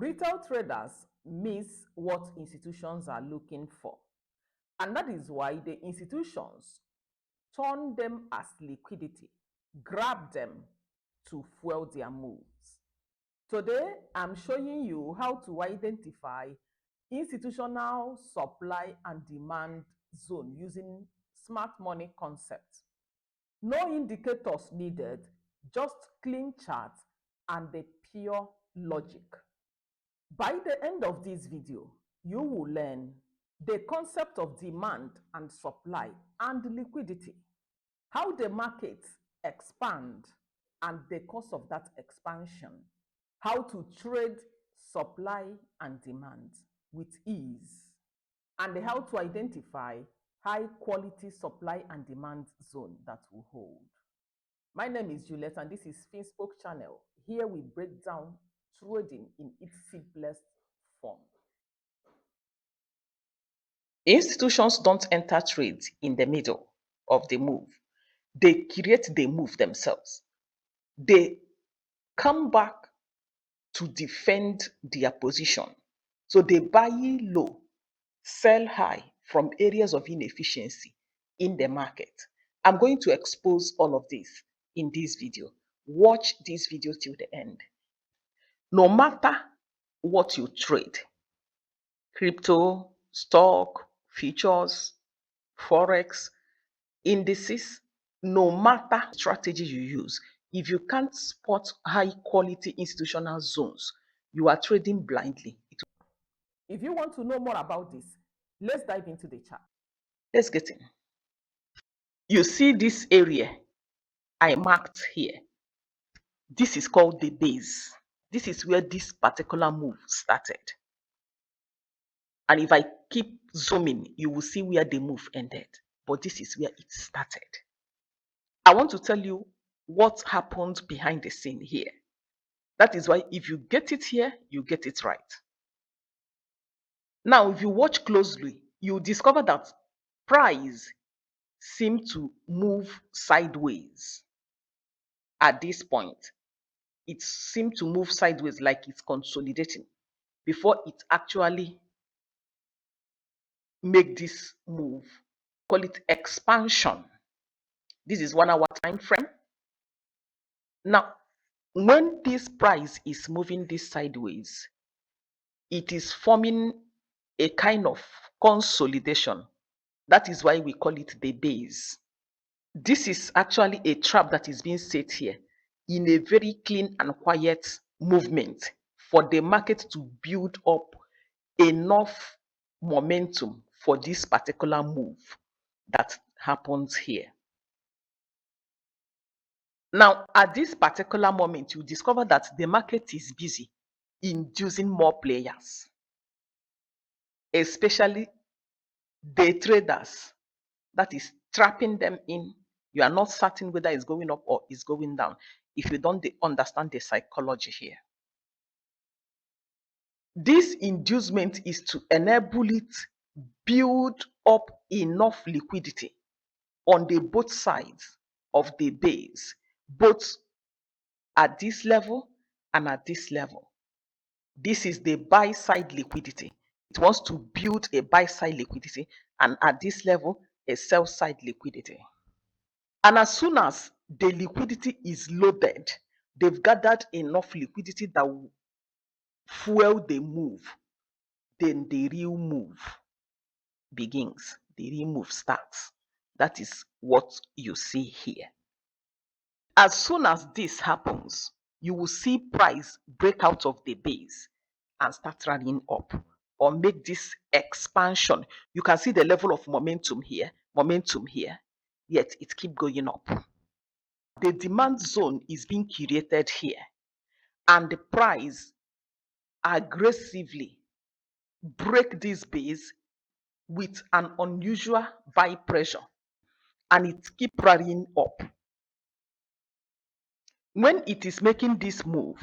Retail traders miss what institutions are looking for, and that is why the institutions turn them as liquidity, grab them to fuel their moves. Today, I'm showing you how to identify institutional supply and demand zone using smart money concept. No indicators needed, just clean chart and the pure logic. By the end of this video, you will learn the concept of demand and supply and liquidity, how the markets expand and the cost of that expansion, how to trade supply and demand with ease, and how to identify high quality supply and demand zone that will hold. My name is Juliet and this is Finspoke channel. Here we break down trading in its simplest form. Institutions don't enter trades in the middle of the move. They create the move themselves. They come back to defend their position. So they buy low, sell high from areas of inefficiency in the market. I'm going to expose all of this in this video. Watch this video till the end. No matter what you trade, crypto, stock, futures, forex, indices, no matter strategy you use, if you can't spot high quality institutional zones, you are trading blindly. If you want to know more about this, let's dive into the chart. Let's get in. You see this area I marked here. This is called the base. This is where this particular move started. And if I keep zooming, you will see where the move ended. But this is where it started. I want to tell you what happened behind the scene here. That is why if you get it here, you get it right. Now, if you watch closely, you discover that price seemed to move sideways at this point. It seemed to move sideways like it's consolidating before it actually make this move. Call it expansion. This is 1 hour time frame. Now, when this price is moving this sideways, it is forming a kind of consolidation. That is why we call it the base. This is actually a trap that is being set here in a very clean and quiet movement for the market to build up enough momentum for this particular move that happens here. Now, at this particular moment, you discover that the market is busy inducing more players, especially day traders, that is trapping them in. You are not certain whether it's going up or it's going down if you don't understand the psychology here. This inducement is to enable it build up enough liquidity on the both sides of the base, both at this level and at this level. This is the buy side liquidity. It wants to build a buy side liquidity, and at this level, a sell side liquidity. And as soon as the liquidity is loaded, they've gathered enough liquidity that will fuel the move. Then the real move begins. The real move starts. That is what you see here. As soon as this happens, you will see price break out of the base and start running up or make this expansion. You can see the level of momentum here, yet it keeps going up. The demand zone is being created here, and the price aggressively break this base with an unusual buy pressure, and it keep running up. When it is making this move,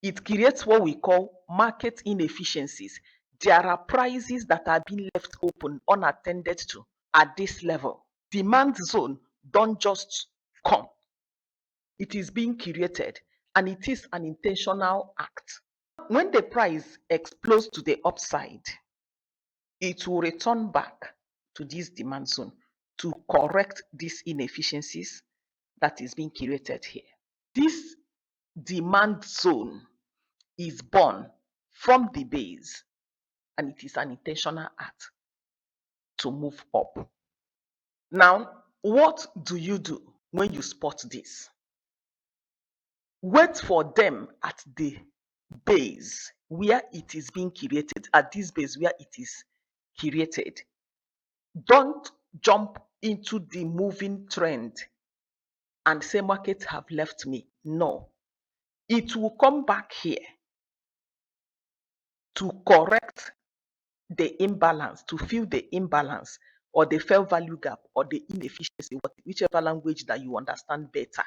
it creates what we call market inefficiencies. There are prices that are being left open unattended to at this level. Demand zone don't just come. It is being created, and it is an intentional act. when the price explodes to the upside, it will return back to this demand zone to correct these inefficiencies that is being created here. This demand zone is born from the base, and it is an intentional act to move up. Now, what do you do when you spot this? Wait for them at the base where it is being created, at this base where it is created. Don't jump into the moving trend and say markets have left me. No, it will come back here to correct the imbalance, to fill the imbalance or the fair value gap or the inefficiency, whichever language that you understand better.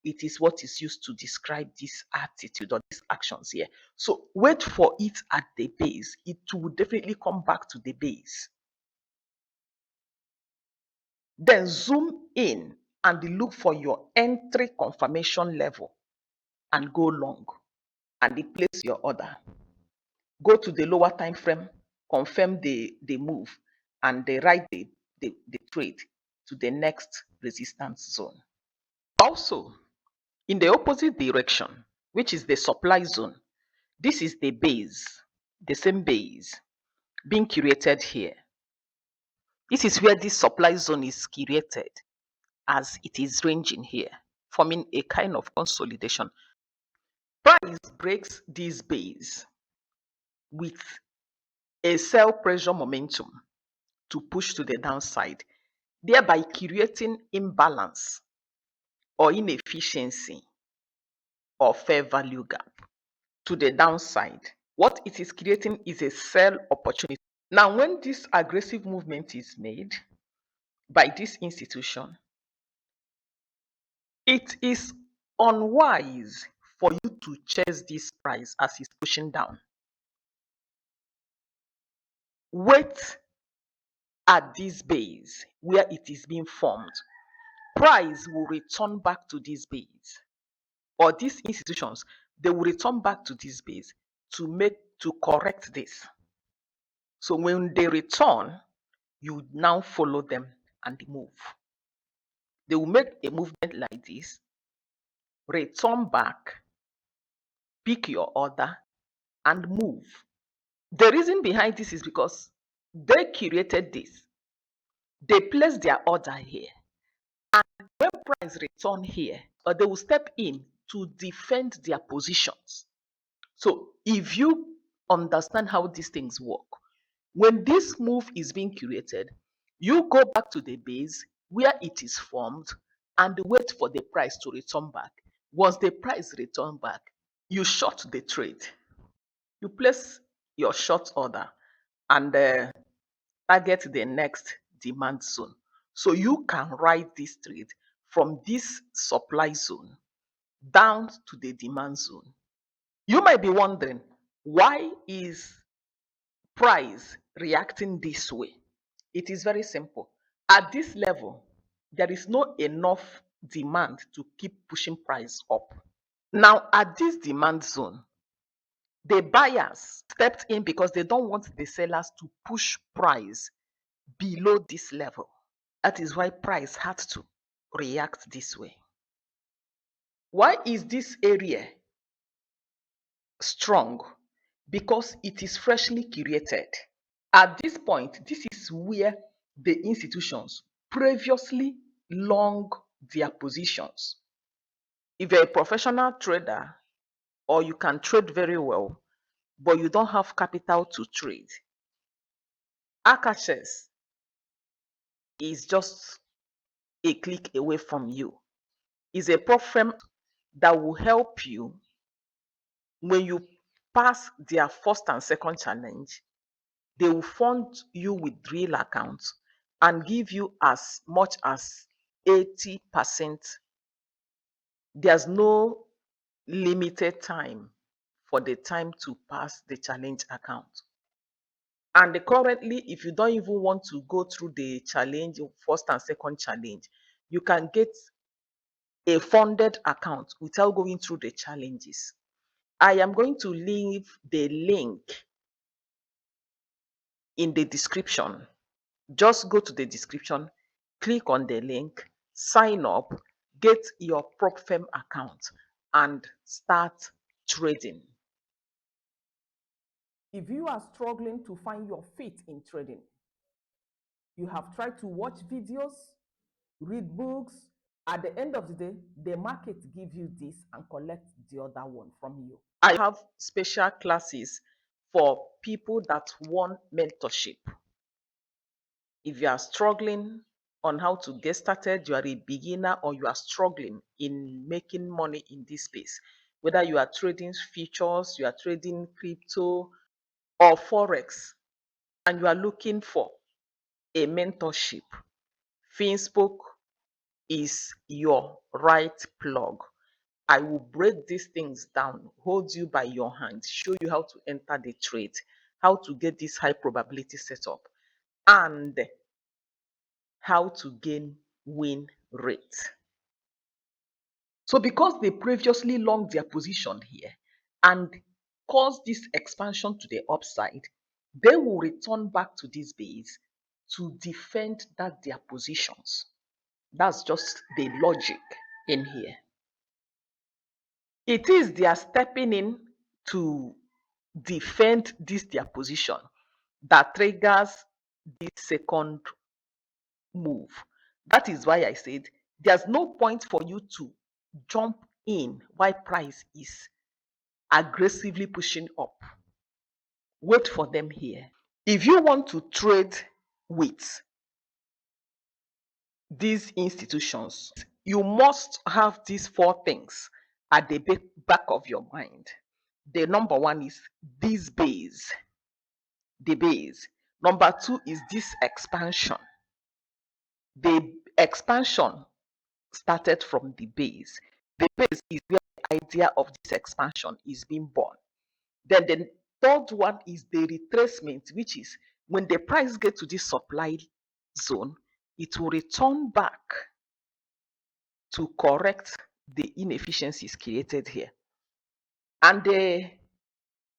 It is what is used to describe this attitude or these actions here. So wait for it at the base. It will definitely come back to the base. Then zoom in and look for your entry confirmation level and go long and place your order. Go to the lower time frame, confirm the move, and write the trade to the next resistance zone. Also, in the opposite direction, which is the supply zone, this is the base, the same base being created here. This is where this supply zone is created as it is ranging here, forming a kind of consolidation. Price breaks this base with a sell pressure momentum to push to the downside, thereby creating imbalance or inefficiency or fair value gap to the downside. What it is creating is a sell opportunity. Now, when this aggressive movement is made by this institution, it is unwise for you to chase this price as it's pushing down. Wait at this base where it is being formed. Price will return back to this base, or these institutions, they will return back to this base to correct this. So when they return, you now follow them and move. They will make a movement like this, return back, pick your order, and move. The reason behind this is because they created this. They placed their order here. And when price return here, or they will step in to defend their positions. So if you understand how these things work, when this move is being created, you go back to the base where it is formed and wait for the price to return back. Once the price return back, you short the trade. You place your short order and target the next demand zone. So you can ride this trade from this supply zone down to the demand zone. You might be wondering, why is price reacting this way? It is very simple. At this level, there is not enough demand to keep pushing price up. Now, at this demand zone, the buyers stepped in because they don't want the sellers to push price below this level. That is why price had to react this way. Why is this area strong? Because it is freshly created. At this point, this is where the institutions previously long their positions. If you're a professional trader or you can trade very well, but you don't have capital to trade, Akaches is just a click away from you. It's a program that will help you when you pass their first and second challenge. They will fund you with real accounts and give you as much as 80%. There's no limited time for the time to pass the challenge account. And currently, if you don't even want to go through the challenge, first and second challenge, you can get a funded account without going through the challenges. I am going to leave the link in the description. Just go to the description, click on the link, sign up, get your PropFirm account, and start trading. If you are struggling to find your feet in trading, you have tried to watch videos, read books. At the end of the day, the market give you this and collect the other one from you. I have special classes for people that want mentorship. If you are struggling on how to get started, you are a beginner or you are struggling in making money in this space, whether you are trading futures, you are trading crypto or forex, and you are looking for a mentorship, Finspoke is your right plug. I will break these things down, hold you by your hand, show you how to enter the trade, how to get this high probability setup, and how to gain win rate. So because they previously longed their position here and caused this expansion to the upside, they will return back to this base to defend their positions. That's just the logic in here. It is their stepping in to defend their position that triggers this second move. That is why I said there's no point for you to jump in while price is aggressively pushing up. Wait for them here. If you want to trade with these institutions, you must have these four things at the back of your mind. The number one is this base, the base. Number two is this expansion. The expansion started from the base. The base is where the idea of this expansion is being born. Then the third one is the retracement, which is when the price gets to this supply zone, it will return back to correct the inefficiencies created here. And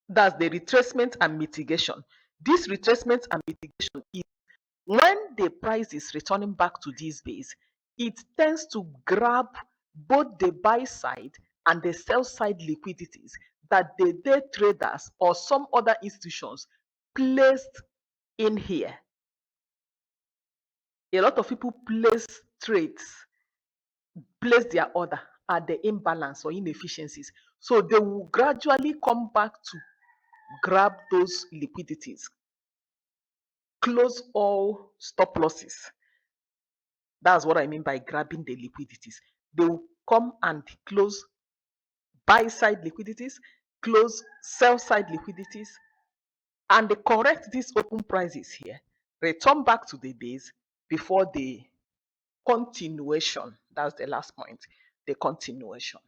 that's the retracement and mitigation. This retracement and mitigation is when the price is returning back to this base, it tends to grab both the buy side and the sell side liquidities that the day traders or some other institutions placed in here. A lot of people place their order at the imbalance or inefficiencies. So they will gradually come back to grab those liquidities, close all stop losses. That's what I mean by grabbing the liquidities. They will come and close buy side liquidities, close sell side liquidities, and they correct these open prices here, return back to the base before the continuation. That's the last point, the continuation.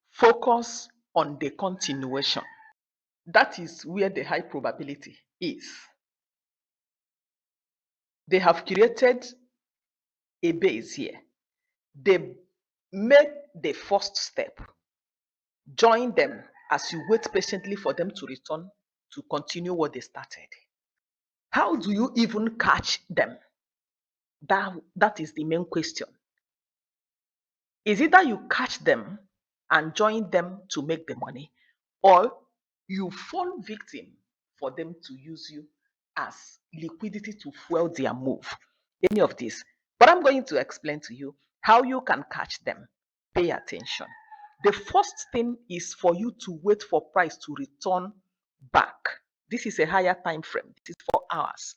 Focus on the continuation. That is where the high probability is. They have created a base here. They make the first step. Join them as you wait patiently for them to return to continue what they started. How do you even catch them? That is the main question. Is either you catch them and join them to make the money, or you fall victim for them to use you as liquidity to fuel their move. Any of this. But I'm going to explain to you how you can catch them. Pay attention. The first thing is for you to wait for price to return back. This is a higher time frame. This is 4 hours.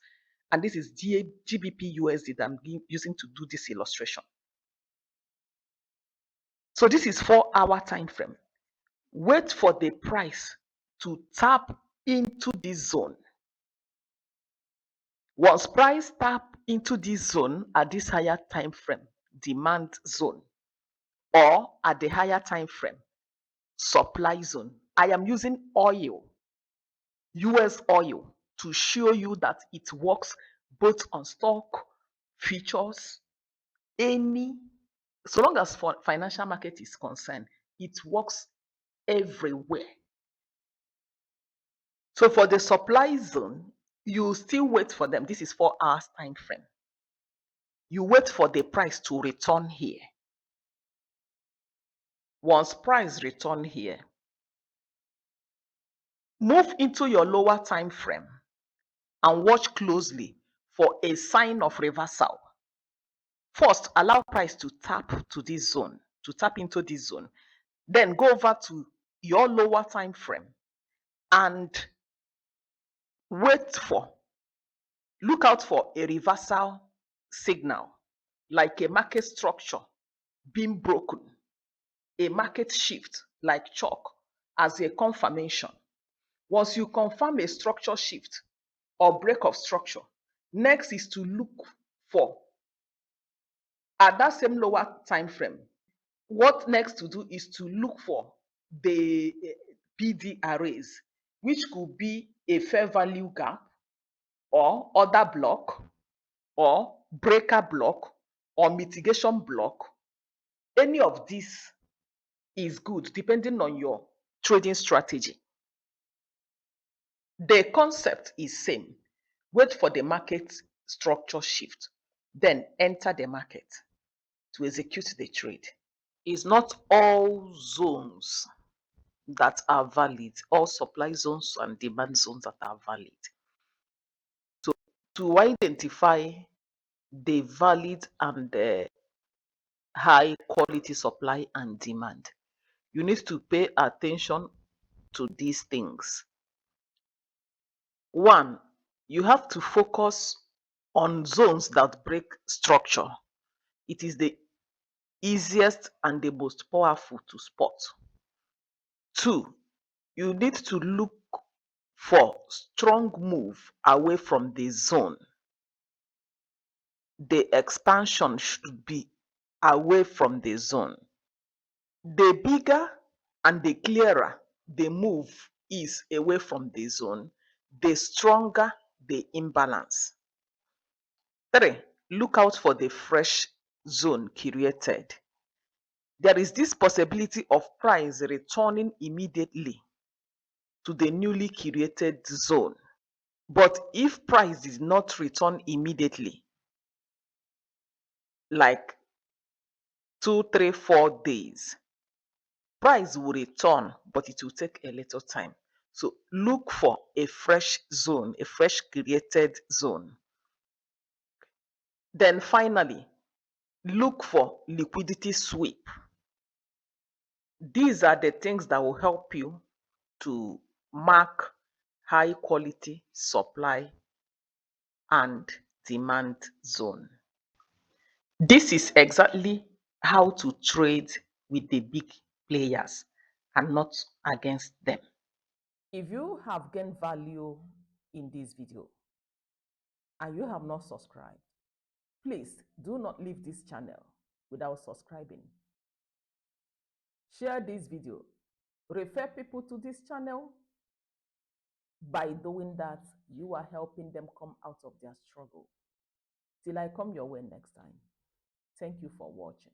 And this is GBP USD that I'm using to do this illustration. So this is 4-hour time frame. Wait for the price to tap into this zone. Once price tap into this zone at this higher time frame, demand zone, or at the higher time frame, supply zone. I am using oil, US oil, to show you that it works both on stock, futures, so long as for financial market is concerned, it works everywhere. So for the supply zone, you still wait for them. This is 4 hours time frame. You wait for the price to return here. Once price return here, move into your lower time frame and watch closely for a sign of reversal. First, allow price to tap into this zone. Then go over to your lower time frame and look out for a reversal signal, like a market structure being broken, a market shift like chalk as a confirmation. Once you confirm a structure shift or break of structure, next is to look for, at that same lower time frame, what next to do is to look for the PD arrays, which could be a fair value gap or other block or breaker block or mitigation block. Any of this is good depending on your trading strategy. The concept is same. Wait for the market structure shift, then enter the market to execute the trade. It's not all zones that are valid, all supply zones and demand zones that are valid. So to identify the valid and the high quality supply and demand, you need to pay attention to these things. One, you have to focus on zones that break structure. It is the easiest and the most powerful to spot. Two, you need to look for strong move away from the zone. The expansion should be away from the zone. The bigger and the clearer the move is away from the zone, the stronger the imbalance. Three, look out for the fresh zone created. There is this possibility of price returning immediately to the newly created zone. But if price did not return immediately, like 2, 3, 4 days, price will return, but it will take a little time. So look for a fresh zone, a fresh created zone. Then finally, look for liquidity sweep. These are the things that will help you to mark high quality supply and demand zone. This is exactly how to trade with the big players and not against them. If you have gained value in this video and you have not subscribed, please do not leave this channel without subscribing. Share this video, refer people to this channel. By doing that, you are helping them come out of their struggle. Till I come your way next time. Thank you for watching.